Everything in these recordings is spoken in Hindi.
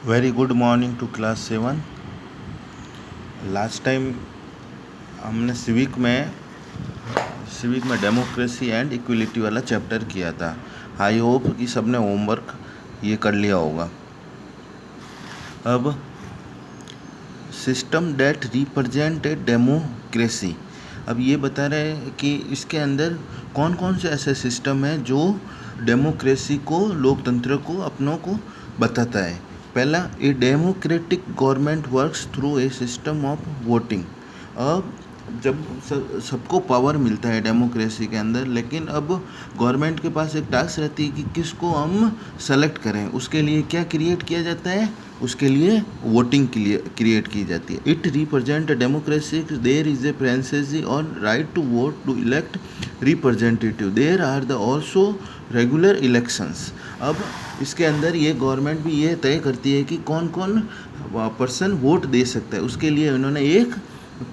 Very good morning to class 7। Last time हमने सिविक में डेमोक्रेसी एंड इक्वलिटी वाला चैप्टर किया था। आई होप कि सबने होमवर्क ये कर लिया होगा। अब system that represent a democracy, अब ये बता रहे हैं कि इसके अंदर कौन कौन से ऐसे सिस्टम हैं जो डेमोक्रेसी को, लोकतंत्र को, अपनों को बताता है। पहला, a democratic government works through a system of voting. अब जब सबको पावर मिलता है डेमोक्रेसी के अंदर, लेकिन अब गवर्नमेंट के पास एक टास्क रहती है कि किसको हम सेलेक्ट करें। उसके लिए क्या क्रिएट किया जाता है, उसके लिए वोटिंग के लिए क्रिएट की जाती है। It represent democracy, there is a franchise और right to vote to elect representative, there are the also regular elections. अब इसके अंदर ये गवर्नमेंट भी ये तय करती है कि कौन कौन पर्सन वोट दे सकता है। उसके लिए उन्होंने एक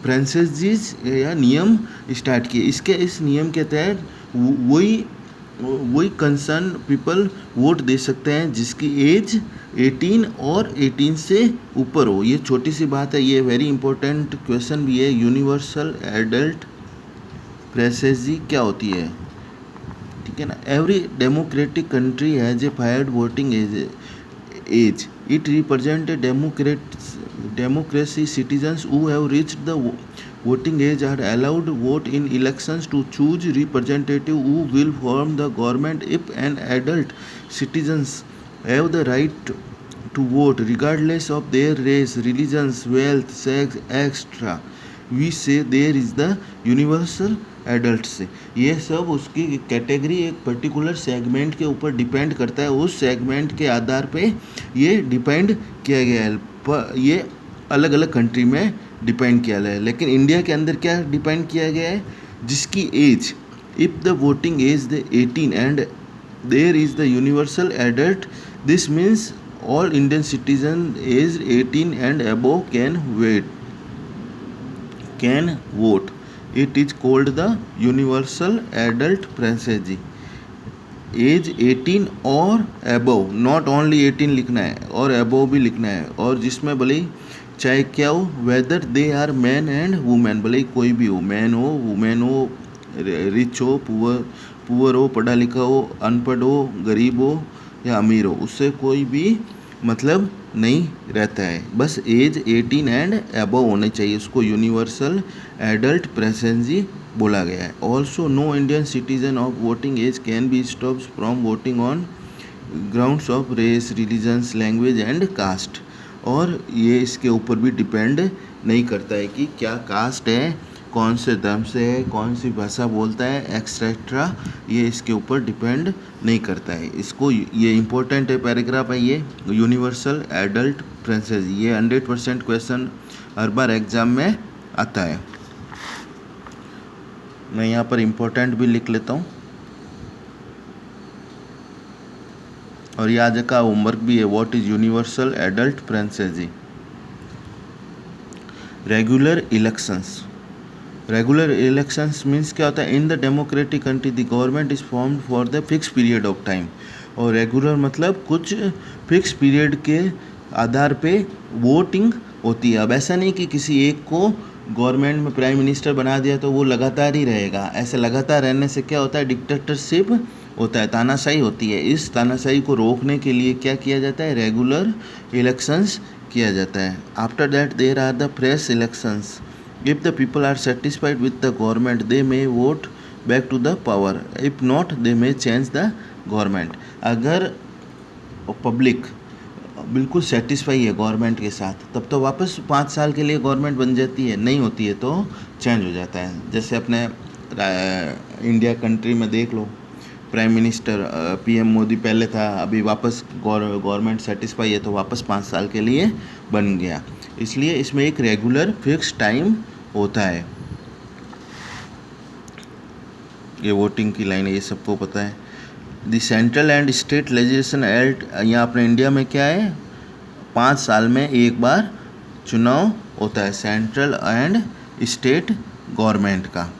फ्रेंचाइजीज या नियम स्टार्ट किए। इस नियम के तहत वही कंसर्न पीपल वोट दे सकते हैं जिसकी एज 18 और 18 से ऊपर हो। ये छोटी सी बात है, ये वेरी इंपॉर्टेंट क्वेश्चन भी है। यूनिवर्सल एडल्ट फ्रेंचाइजी क्या होती है, ठीक है ना। Every democratic country has a fixed voting age. It represent a democracy. Citizens who have reached the voting age are allowed to vote in elections to choose representative who will form the government. If an adult citizens have the right to vote regardless of their race, religion, wealth, sex, etc., we say there is the universal adult से। ये सब उसकी कैटेगरी एक पर्टिकुलर सेगमेंट के ऊपर डिपेंड करता है। उस सेगमेंट के आधार पे ये डिपेंड किया गया है, पर ये अलग अलग कंट्री में डिपेंड किया गया है। लेकिन इंडिया के अंदर क्या डिपेंड किया गया है, जिसकी age, if the voting age the 18 and there is the universal adult, this means all Indian citizens aged 18 and above can vote. It is called the universal adult franchise. Age 18 और above, नॉट ओनली 18 लिखना है और above भी लिखना है। और जिसमें भले ही चाहे क्या हो, whether they are man and women, भले ही कोई भी हो, मैन हो, वुमेन हो, रिच हो, पुअर हो, पढ़ा लिखा हो, अनपढ़ हो, गरीब हो या अमीर हो, उससे कोई भी मतलब नहीं रहता है। बस एज 18 एंड अबव होने चाहिए, उसको यूनिवर्सल एडल्ट फ्रेंचाइजी बोला गया है। Also no Indian citizen of voting age can be stopped from voting on grounds of race, religions, language and caste. और ये इसके ऊपर भी डिपेंड नहीं करता है कि क्या कास्ट है, कौन से धर्म से है, कौन सी भाषा बोलता है, एक्सेट्रा। ये इसके ऊपर डिपेंड नहीं करता है। इसको, ये इम्पोर्टेंट है पैराग्राफ है ये, यूनिवर्सल एडल्ट फ्रेंचाइजी। ये 100% क्वेश्चन हर बार एग्जाम में आता है। मैं यहाँ पर इम्पोर्टेंट भी लिख लेता हूँ और ये आज का होमवर्क भी है। What is universal adult franchise. Regular elections. Regular elections means क्या होता है, in the democratic country the government is formed for the fix period of time. और रेगुलर मतलब कुछ फिक्स पीरियड के आधार पे वोटिंग होती है। अब ऐसा नहीं कि किसी एक को गवर्नमेंट में प्राइम मिनिस्टर बना दिया तो वो लगातार ही रहेगा। ऐसे लगातार रहने से क्या होता है, डिक्टेटरशिप होता है, तानाशाही होती है। इस तानाशाही को रोकने के लिए क्या किया जाता है, रेगुलर इलेक्शंस किया जाता है। After that there are the fresh elections. If the people are satisfied with the government, they may vote back to the power. If not, they may change the government. अगर पब्लिक बिल्कुल सेटिस्फाई है गवर्नमेंट के साथ, तब तो वापस 5 साल के लिए गवर्नमेंट बन जाती है। नहीं होती है तो चेंज हो जाता है। जैसे अपने इंडिया कंट्री में देख लो, प्राइम मिनिस्टर PM मोदी पहले था, अभी वापस गवर्नमेंट सेटिस्फाई है तो वापस 5 साल के लिए बन गया। इसलिए इसमें एक रेगुलर फिक्स टाइम होता है। ये वोटिंग की लाइन है, ये सबको पता है। The central and state legislation act, यहाँ अपने इंडिया में क्या है, 5 साल में एक बार चुनाव होता है सेंट्रल एंड स्टेट गवर्नमेंट का।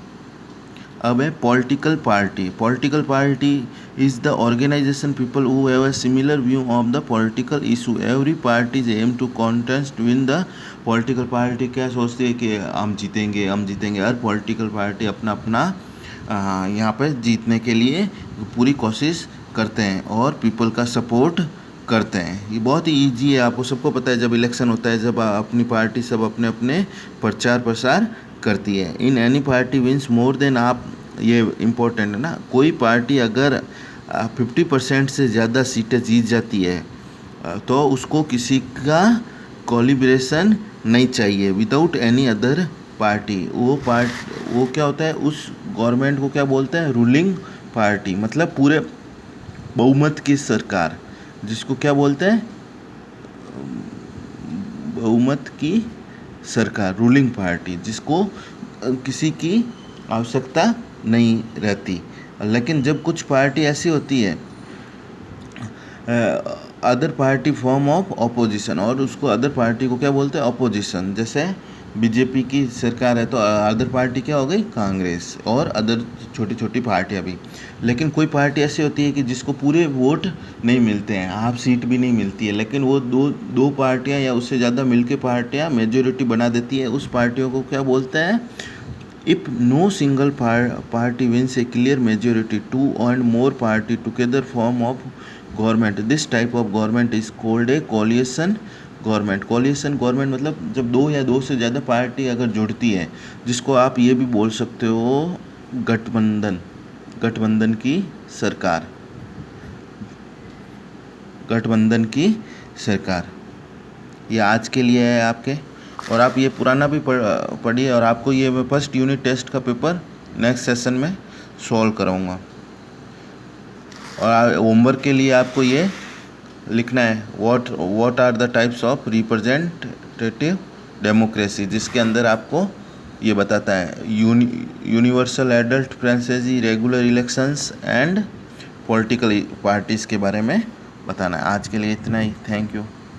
अब है political party. Political party is the organisation people who have a similar view of the political issue. Every parties aim to contest win the. Political party क्या सोचती है कि हम जीतेंगे, हम जीतेंगे। हर पॉलिटिकल पार्टी अपना अपना यहाँ पे जीतने के लिए पूरी कोशिश करते हैं और पीपल का सपोर्ट करते हैं। ये बहुत ही ईजी है, आपको सबको पता है। जब इलेक्शन होता है, जब अपनी पार्टी सब अपने अपने प्रचार प्रसार करती है। In any party wins more than, आप ये इम्पोर्टेंट है ना, कोई पार्टी अगर 50% से ज़्यादा सीटें जीत जाती है तो उसको किसी का कोलिब्रेशन नहीं चाहिए विदाउट एनी अदर पार्टी। वो क्या होता है, उस गवर्नमेंट को क्या बोलते हैं, रूलिंग पार्टी। मतलब पूरे बहुमत की सरकार, जिसको क्या बोलते हैं, बहुमत की सरकार, रूलिंग पार्टी, जिसको किसी की आवश्यकता नहीं रहती। लेकिन जब कुछ पार्टी ऐसी होती है, other party form of opposition, और उसको अदर पार्टी को क्या बोलते हैं, ऑपोजिशन। जैसे बीजेपी की सरकार है तो अदर पार्टी क्या हो गई, कांग्रेस, और अदर छोटी छोटी पार्टियां भी। लेकिन कोई पार्टी ऐसी होती है कि जिसको पूरे वोट नहीं मिलते हैं, हाफ सीट भी नहीं मिलती है, लेकिन वो दो पार्टियां या उससे ज़्यादा मिलके पार्टियां मेजोरिटी बना देती है। उस पार्टियों को क्या बोलते हैं, if no single party wins a clear majority, two and more party together form of government. This type of government is called a coalition government. Coalition government मतलब जब दो या दो से ज़्यादा पार्टी अगर जुड़ती है, जिसको आप ये भी बोल सकते हो गठबंधन। गठबंधन की सरकार, गठबंधन की सरकार। ये आज के लिए है आपके, और आप ये पुराना भी पढ़िए। और आपको ये मैं फर्स्ट यूनिट टेस्ट का पेपर नेक्स्ट सेशन में सॉल्व कराऊंगा। और होमवर्क के लिए आपको ये लिखना है, what are the types of representative democracy, जिसके अंदर आपको ये बताता है universal adult franchise, regular elections and political parties के बारे में बताना है। आज के लिए इतना ही, थैंक यू।